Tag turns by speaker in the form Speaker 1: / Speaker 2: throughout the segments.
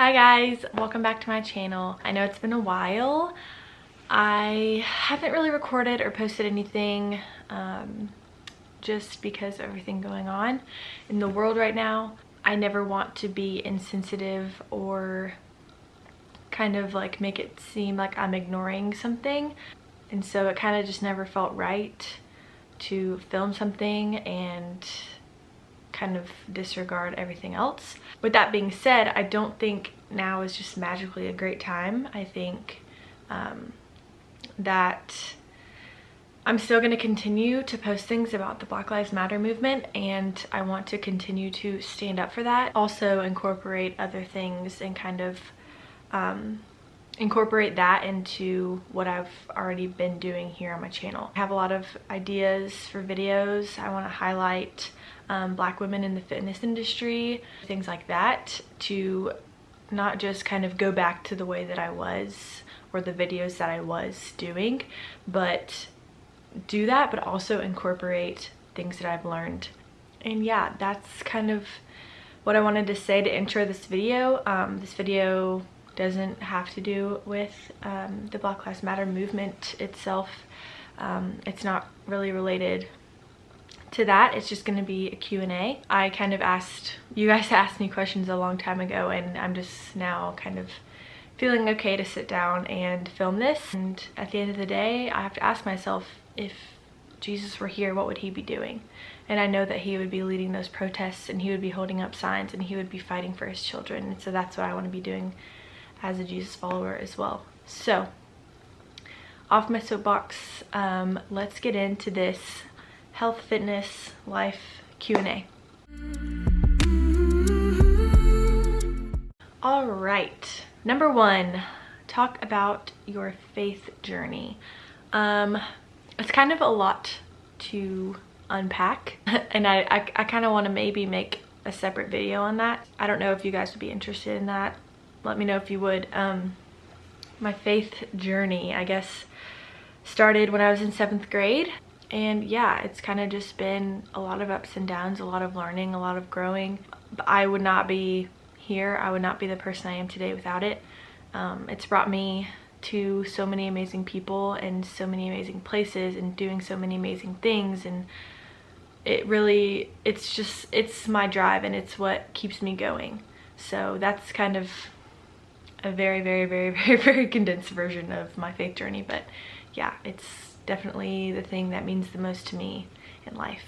Speaker 1: Hi guys, welcome back to my channel. I know it's been a while. I haven't really recorded or posted anything just because of everything going on in the world right now. I never want to be insensitive or kind of like make it seem like I'm ignoring something, and so it kind of just never felt right to film something and kind of disregard everything else. With that being said, I don't think now is just magically a great time. I think that I'm still going to continue to post things about the Black Lives Matter movement, and I want to continue to stand up for that. Also incorporate other things and kind of incorporate that into what I've already been doing here on my channel. I have a lot of ideas for videos. I want to highlight Black women in the fitness industry, things like that, to not just kind of go back to the way that I was or the videos that I was doing, but do that, but also incorporate things that I've learned. And yeah, that's kind of what I wanted to say to intro this video. This video doesn't have to do with the Black Lives Matter movement itself. It's not really related to that. It's just going to be a Q&A. I kind of you guys asked me questions a long time ago, and I'm just now kind of feeling okay to sit down and film this. And at the end of the day, I have to ask myself, if Jesus were here, what would he be doing? And I know that he would be leading those protests, and he would be holding up signs, and he would be fighting for his children. And so that's what I want to be doing as a Jesus follower as well. So off my soapbox, let's get into this health, fitness, life Q&A. All right, number one, talk about your faith journey. It's kind of a lot to unpack, and I kind of want to maybe make a separate video on that. I don't know if you guys would be interested in that. Let me know if you would. My faith journey, I guess, started when I was in 7th grade. And yeah, it's kind of just been a lot of ups and downs, a lot of learning, a lot of growing. But I would not be here, I would not be the person I am today without it. It's brought me to so many amazing people and so many amazing places and doing so many amazing things. And it's my drive, and it's what keeps me going. So that's kind of a very, very, very, very, very condensed version of my faith journey. But yeah, it's definitely the thing that means the most to me in life.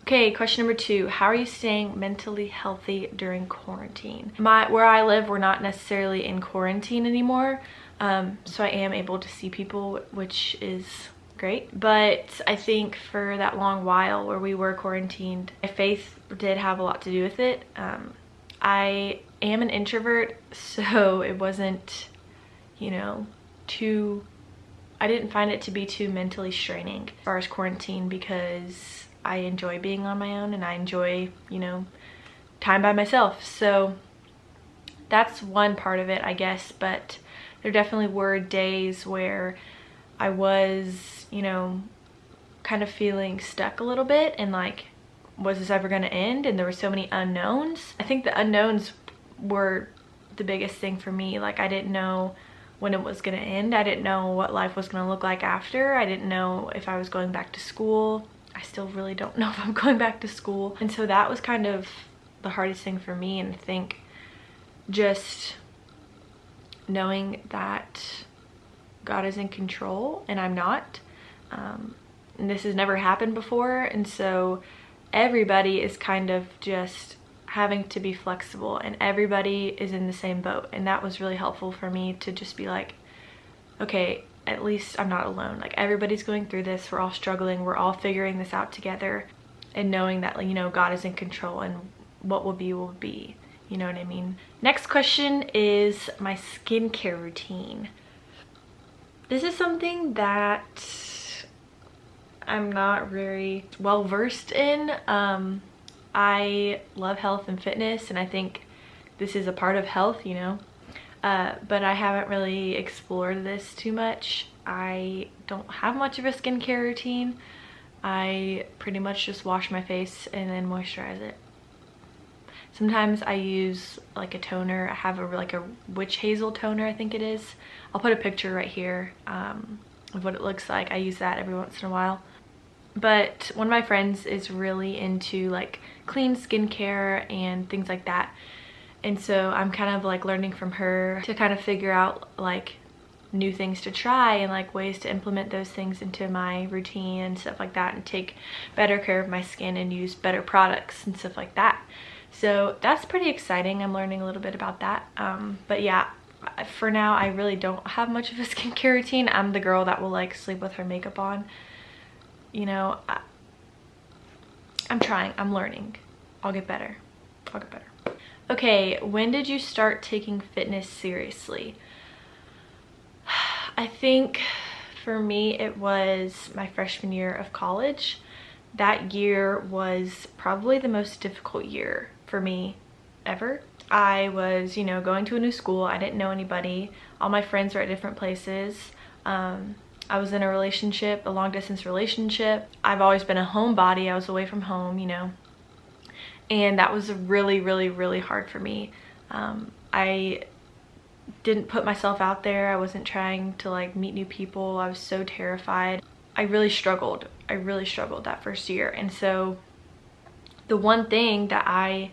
Speaker 1: Okay, question number 2. How are you staying mentally healthy during quarantine? Where I live, we're not necessarily in quarantine anymore. So I am able to see people, which is great. But I think for that long while where we were quarantined, my faith did have a lot to do with it. I am an introvert, so it wasn't, I didn't find it to be too mentally straining as far as quarantine, because I enjoy being on my own and I enjoy, time by myself. So that's one part of it, I guess. But there definitely were days where I was, kind of feeling stuck a little bit, and like, was this ever going to end? And there were so many unknowns. I think the unknowns were the biggest thing for me. Like, I didn't know when it was going to end. I didn't know what life was going to look like after. I didn't know if I was going back to school. I still really don't know if I'm going back to school. And so that was kind of the hardest thing for me. And I think just knowing that God is in control and I'm not. And this has never happened before. And so everybody is kind of just having to be flexible, and everybody is in the same boat. And that was really helpful for me to just be like, okay, at least I'm not alone. Like, everybody's going through this. We're all struggling. We're all figuring this out together, and knowing that, God is in control, and what will be will be. You know what I mean? Next question is my skincare routine. This is something that I'm not very well versed in. I love health and fitness, and I think this is a part of health, but I haven't really explored this too much. I don't have much of a skincare routine. I pretty much just wash my face and then moisturize it. Sometimes I use like a toner. I have like a witch hazel toner, I think it is. I'll put a picture right here of what it looks like. I use that every once in a while. But one of my friends is really into like clean skincare and things like that. And so I'm kind of like learning from her to kind of figure out like new things to try and like ways to implement those things into my routine and stuff like that, and take better care of my skin and use better products and stuff like that. So that's pretty exciting. I'm learning a little bit about that. But yeah, for now I really don't have much of a skincare routine. I'm the girl that will like sleep with her makeup on. You know, I'm trying, I'm learning. I'll get better. Okay, when did you start taking fitness seriously? I think for me it was my freshman year of college. That year was probably the most difficult year for me ever. I was, you know, going to a new school. I didn't know anybody. All my friends were at different places. I was in a relationship, a long distance relationship. I've always been a homebody. I was away from home, you know, and that was really, really, really hard for me. I didn't put myself out there. I wasn't trying to like meet new people. I was so terrified. I really struggled that first year. And so the one thing that I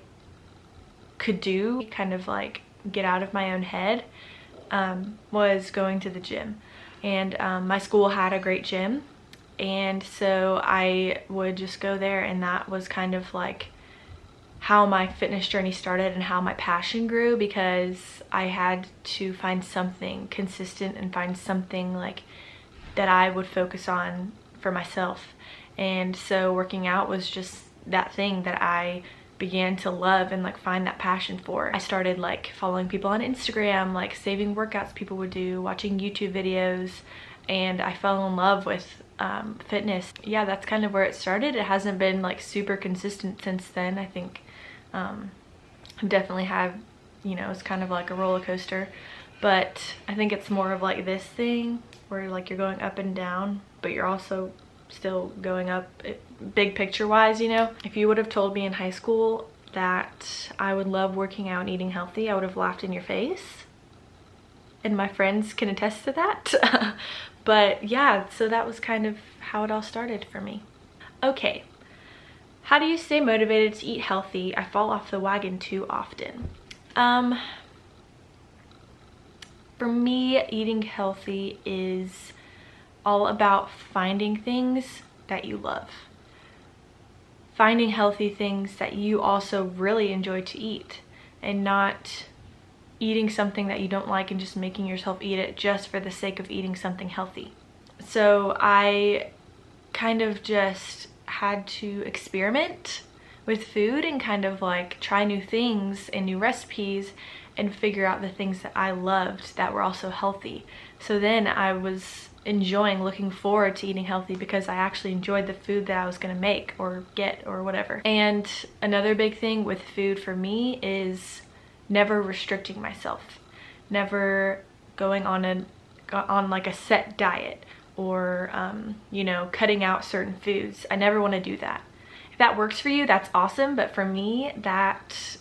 Speaker 1: could do, kind of like get out of my own head, was going to the gym. And my school had a great gym, and so I would just go there, and that was kind of like how my fitness journey started and how my passion grew, because I had to find something consistent and find something like that I would focus on for myself. And so working out was just that thing that I began to love and like find that passion for. I started like following people on Instagram, like saving workouts people would do, watching YouTube videos, and I fell in love with fitness. Yeah, that's kind of where it started. It hasn't been like super consistent since then. I think I've definitely had, you know, it's kind of like a roller coaster, but I think it's more of like this thing where like you're going up and down, but you're also still going up big picture wise, you know. If you would have told me in high school that I would love working out and eating healthy, I would have laughed in your face, and my friends can attest to that. But yeah, so that was kind of how it all started for me. Okay, how do you stay motivated to eat healthy? I fall off the wagon too often. For me, eating healthy is all about finding things that you love. Finding healthy things that you also really enjoy to eat, and not eating something that you don't like and just making yourself eat it just for the sake of eating something healthy. So I kind of just had to experiment with food and kind of like try new things and new recipes and figure out the things that I loved that were also healthy. So then I was looking forward to eating healthy because I actually enjoyed the food that I was gonna make or get or whatever. And another big thing with food for me is never restricting myself, never going on like a set diet, or you know, cutting out certain foods. I never want to do that. If that works for you, that's awesome, but for me, that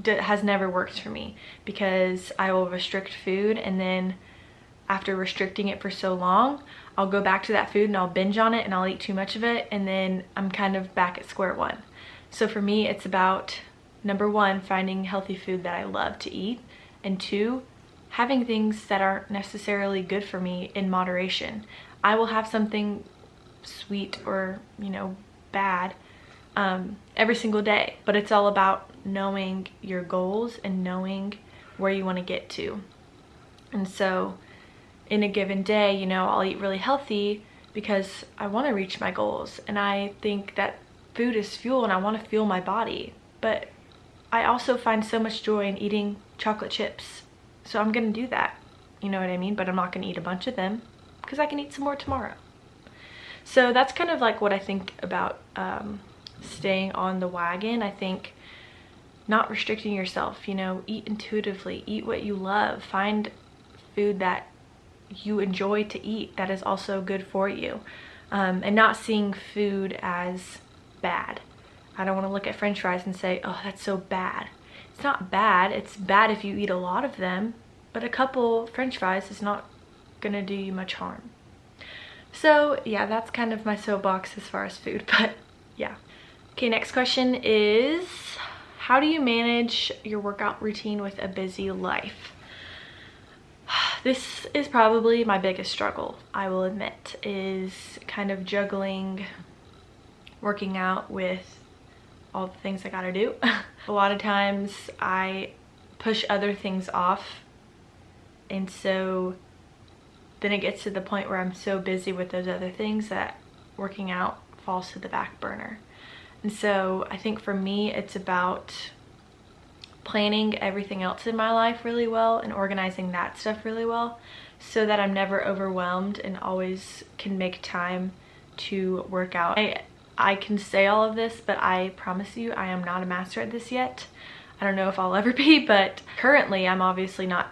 Speaker 1: has never worked for me, because I will restrict food, and then after restricting it for so long, I'll go back to that food and I'll binge on it and I'll eat too much of it, and then I'm kind of back at square one. So for me, it's about, number one, finding healthy food that I love to eat, and two, having things that aren't necessarily good for me in moderation. I will have something sweet or, you know, bad every single day, but it's all about knowing your goals and knowing where you want to get to. And so in a given day, you know, I'll eat really healthy because I want to reach my goals, and I think that food is fuel and I want to fuel my body, but I also find so much joy in eating chocolate chips, so I'm gonna do that, you know what I mean? But I'm not gonna eat a bunch of them because I can eat some more tomorrow. So that's kind of like what I think about staying on the wagon. I think not restricting yourself, you know, eat intuitively, eat what you love, find food that you enjoy to eat that is also good for you, and not seeing food as bad. I don't want to look at french fries and say, oh, that's so bad. It's not bad. It's bad if you eat a lot of them, but a couple french fries is not gonna do you much harm. So yeah, that's kind of my soapbox as far as food, but yeah. Okay, next question is, how do you manage your workout routine with a busy life? This is probably my biggest struggle, I will admit, is kind of juggling working out with all the things I gotta do. A lot of times I push other things off, and so then it gets to the point where I'm so busy with those other things that working out falls to the back burner. And so I think for me, it's about planning everything else in my life really well and organizing that stuff really well so that I'm never overwhelmed and always can make time to work out. I can say all of this, but I promise you I am not a master at this yet. I don't know if I'll ever be, but currently I'm obviously not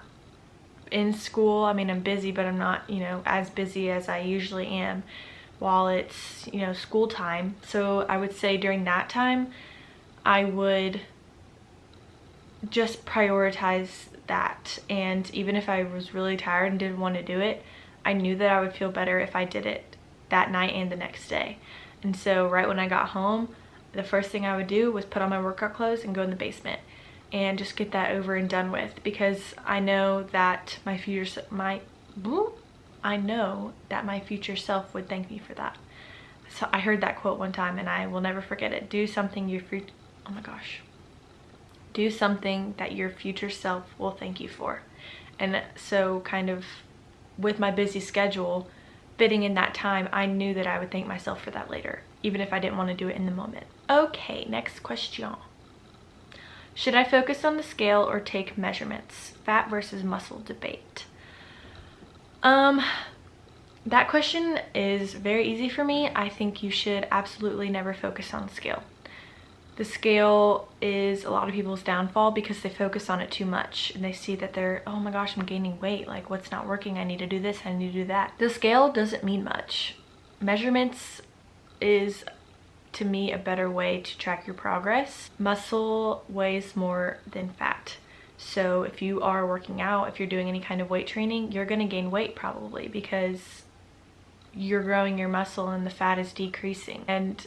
Speaker 1: in school. I mean, I'm busy, but I'm not, you know, as busy as I usually am while it's, you know, school time. So I would say during that time, I would just prioritize that. And even if I was really tired and didn't want to do it, I knew that I would feel better if I did it that night and the next day. And so right when I got home, the first thing I would do was put on my workout clothes and go in the basement and just get that over and done with, because I know that my future self would thank me for that. So I heard that quote one time and I will never forget it. Do something do something that your future self will thank you for. And so kind of with my busy schedule, fitting in that time, I knew that I would thank myself for that later, even if I didn't want to do it in the moment. Okay, next question. Should I focus on the scale or take measurements? Fat versus muscle debate. That question is very easy for me. I think you should absolutely never focus on the scale. The scale is a lot of people's downfall because they focus on it too much and they see that they're, oh my gosh, I'm gaining weight. Like, what's not working? I need to do this, I need to do that. The scale doesn't mean much. Measurements is, to me, a better way to track your progress. Muscle weighs more than fat. So if you are working out, if you're doing any kind of weight training, you're gonna gain weight probably because you're growing your muscle and the fat is decreasing. And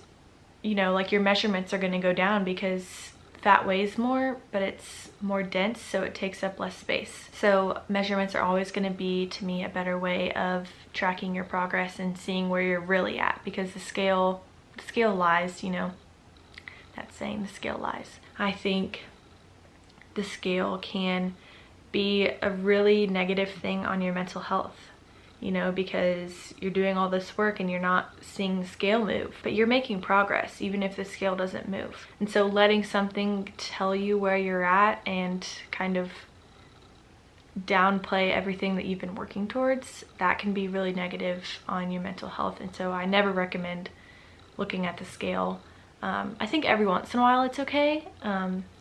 Speaker 1: you know, like, your measurements are going to go down because fat weighs more, but it's more dense, so it takes up less space. So measurements are always going to be, to me, a better way of tracking your progress and seeing where you're really at, because the scale lies, you know, that saying, the scale lies. I think the scale can be a really negative thing on your mental health, you know, because you're doing all this work and you're not seeing the scale move, but you're making progress even if the scale doesn't move. And so letting something tell you where you're at and kind of downplay everything that you've been working towards, that can be really negative on your mental health. And so I never recommend looking at the scale. I think every once in a while it's okay,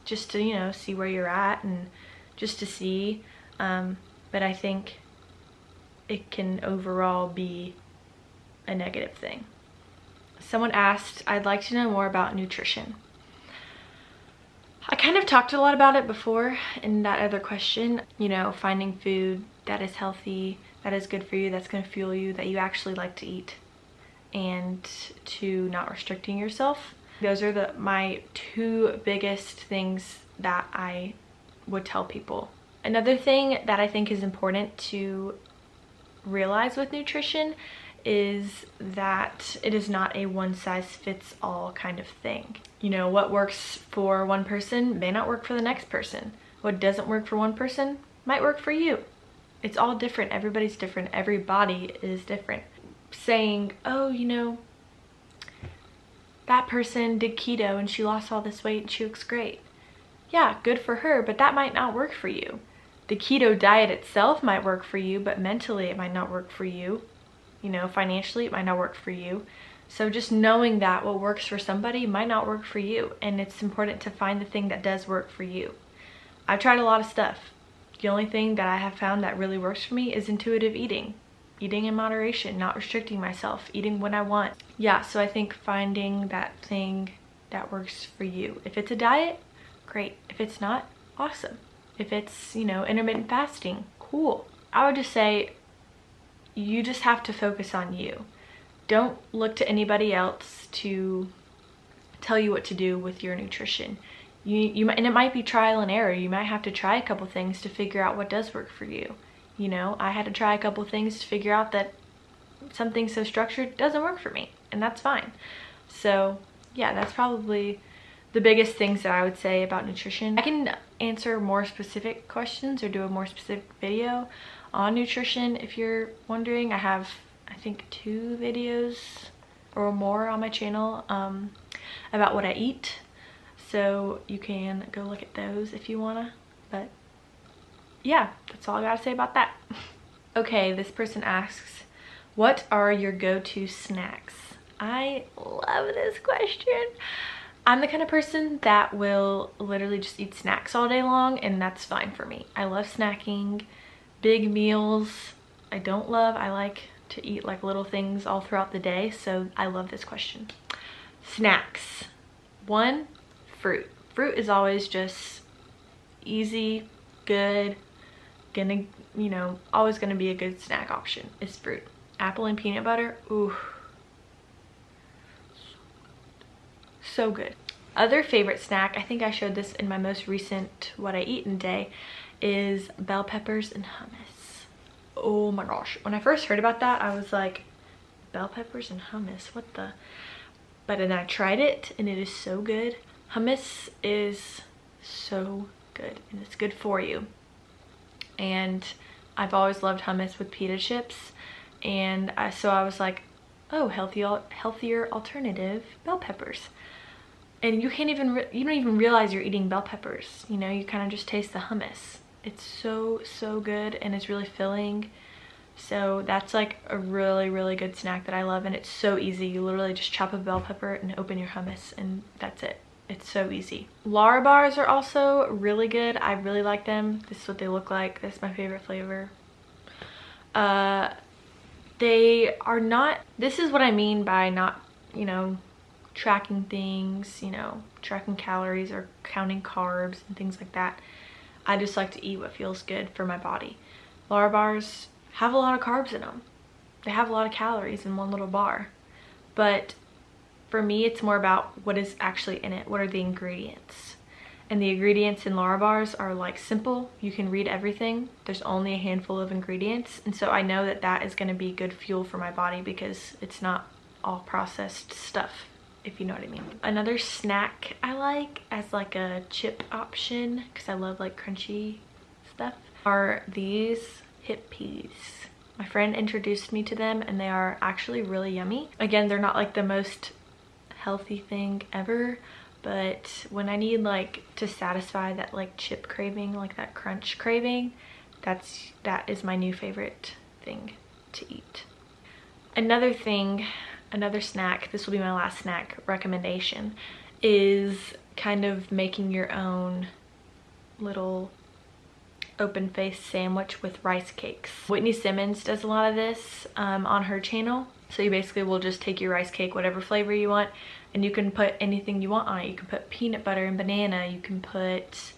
Speaker 1: just to, you know, see where you're at and just to see, but I think it can overall be a negative thing. Someone asked, I'd like to know more about nutrition. I kind of talked a lot about it before in that other question, you know, finding food that is healthy, that is good for you, that's going to fuel you, that you actually like to eat, and to not restricting yourself. Those are my two biggest things that I would tell people. Another thing that I think is important to realize with nutrition is that it is not a one-size-fits-all kind of thing. You know, what works for one person may not work for the next person. What doesn't work for one person might work for you. It's all different. Everybody's different. Every body is different. Saying, oh, you know, that person did keto and she lost all this weight and she looks great. Yeah, good for her, but that might not work for you. The keto diet itself might work for you, but mentally it might not work for you. You know, financially it might not work for you. So just knowing that what works for somebody might not work for you, and it's important to find the thing that does work for you. I've tried a lot of stuff. The only thing that I have found that really works for me is intuitive eating. Eating in moderation, not restricting myself, eating when I want. Yeah, so I think finding that thing that works for you. If it's a diet, great. If it's not, awesome. If it's, you know, intermittent fasting, cool. I would just say you just have to focus on you. Don't look to anybody else to tell you what to do with your nutrition. And it might be trial and error. You might have to try a couple things to figure out what does work for you. You know, I had to try a couple things to figure out that something so structured doesn't work for me, and that's fine. So yeah, that's probably the biggest things that I would say about nutrition. I can answer more specific questions or do a more specific video on nutrition if you're wondering. I have, I think, 2 videos or more on my channel about what I eat, so you can go look at those if you wanna. But yeah, that's all I gotta say about that. Okay, this person asks, what are your go-to snacks? I love this question. I'm the kind of person that will literally just eat snacks all day long, and that's fine for me. I love snacking. Big meals I don't love. I like to eat like little things all throughout the day, so I love this question. Snacks. 1, fruit. Fruit is always just easy, good, gonna, you know, always gonna be a good snack option is fruit. Apple and peanut butter, ooh, so good. Other favorite snack, I think I showed this in my most recent what I eat in a day, is bell peppers and hummus. Oh my gosh, when I first heard about that, I was like, bell peppers and hummus, what the? But then I tried it and it is so good. Hummus is so good and it's good for you. And I've always loved hummus with pita chips, and so I was like, oh, healthier alternative, bell peppers. And you can't even you don't even realize you're eating bell peppers, you know, you kind of just taste the hummus. It's so good, and it's really filling. So that's like a really good snack that I love, and it's so easy. You literally just chop a bell pepper and open your hummus, and that's it. It's so easy. Lara bars are also really good. I really like them. This is what they look like. This is my favorite flavor. They are not, this is what I mean by not, you know, tracking things, you know, tracking calories or counting carbs and things like that. I just like to eat what feels good for my body. Lara bars have a lot of carbs in them. They have a lot of calories in one little bar. But for me, it's more about what is actually in it. What are the ingredients? And the ingredients in Lara bars are like simple. You can read everything. There's only a handful of ingredients. And so I know that that is going to be good fuel for my body because it's not all processed stuff, if you know what I mean. Another snack I like as like a chip option, because I love like crunchy stuff, are these hip peas. My friend introduced me to them and they are actually really yummy. Again, they're not like the most healthy thing ever, but when I need like to satisfy that like chip craving, like that crunch craving, that is my new favorite thing to eat. Another snack, this will be my last snack recommendation, is kind of making your own little open face sandwich with rice cakes. Whitney Simmons does a lot of this on her channel. So you basically will just take your rice cake, whatever flavor you want, and you can put anything you want on it. You can put peanut butter and banana. You can put,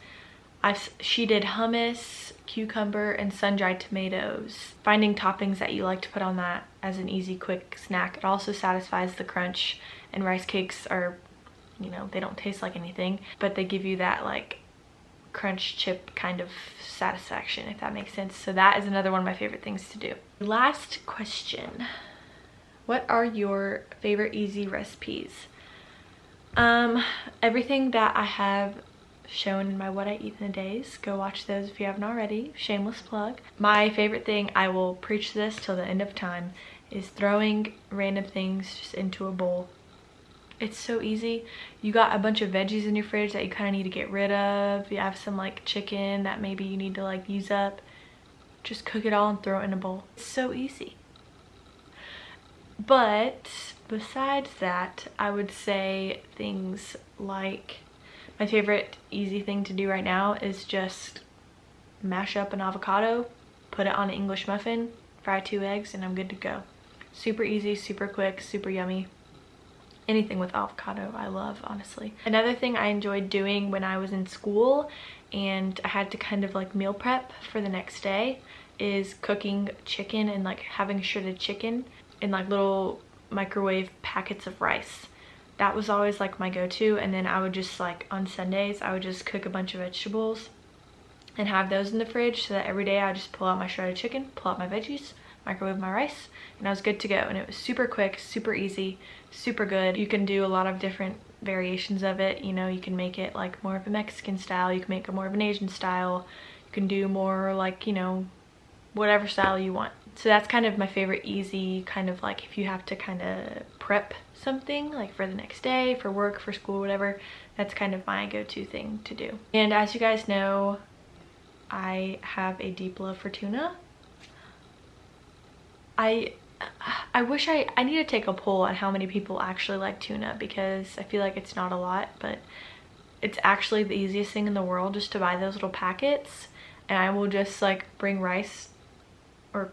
Speaker 1: she did hummus, cucumber, and sun-dried tomatoes. Finding toppings that you like to put on that as an easy, quick snack. It also satisfies the crunch, and rice cakes are, you know, they don't taste like anything, but they give you that like crunch chip kind of satisfaction, if that makes sense. So that is another one of my favorite things to do. Last question. What are your favorite easy recipes? Everything that I have shown in my what I eat in a days, go watch those if you haven't already. Shameless plug. My favorite thing, I will preach this till the end of time, is throwing random things just into a bowl. It's so easy. You got a bunch of veggies in your fridge that you kind of need to get rid of. You have some like chicken that maybe you need to like use up. Just cook it all and throw it in a bowl. It's so easy. But besides that, I would say things like, my favorite easy thing to do right now is just mash up an avocado, put it on an English muffin, fry 2 eggs, and I'm good to go. Super easy, super quick, super yummy. Anything with avocado I love, honestly. Another thing I enjoyed doing when I was in school and I had to kind of like meal prep for the next day is cooking chicken and like having shredded chicken in like little microwave packets of rice. That was always like my go-to. And then I would just like on Sundays I would just cook a bunch of vegetables and have those in the fridge so that every day I just pull out my shredded chicken, pull out my veggies, microwave my rice, and I was good to go. And it was super quick, super easy, super good. You can do a lot of different variations of it. You know, you can make it like more of a Mexican style, you can make it more of an Asian style, you can do more like, you know, whatever style you want. So that's kind of my favorite easy kind of like if you have to kind of prep something like for the next day, for work, for school, whatever, that's kind of my go-to thing to do. And as you guys know, I have a deep love for tuna. I wish I need to take a poll on how many people actually like tuna, because I feel like it's not a lot, but it's actually the easiest thing in the world just to buy those little packets. And I will just like bring rice, or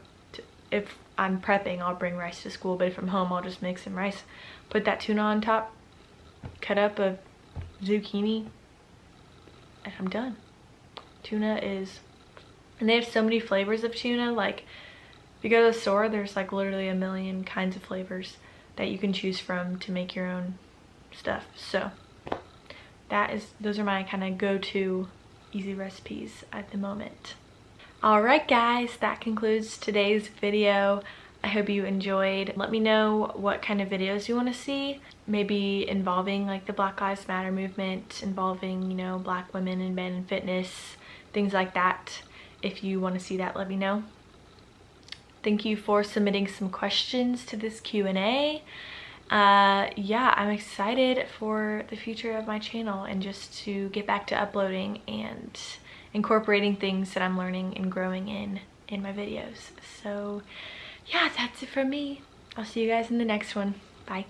Speaker 1: if I'm prepping I'll bring rice to school, but if I'm home I'll just make some rice, put that tuna on top, cut up a zucchini, and I'm done. Tuna is, and they have so many flavors of tuna. Like if you go to the store, there's like literally a million kinds of flavors that you can choose from to make your own stuff. So those are my kind of go-to easy recipes at the moment. Alright guys, that concludes today's video. I hope you enjoyed. Let me know what kind of videos you want to see, maybe involving like the Black Lives Matter movement, involving, you know, black women and men in fitness, things like that. If you want to see that, let me know. Thank you for submitting some questions to this Q&A. Yeah, I'm excited for the future of my channel and just to get back to uploading and incorporating things that I'm learning and growing in my videos. So yeah, that's it from me. I'll see you guys in the next one. Bye.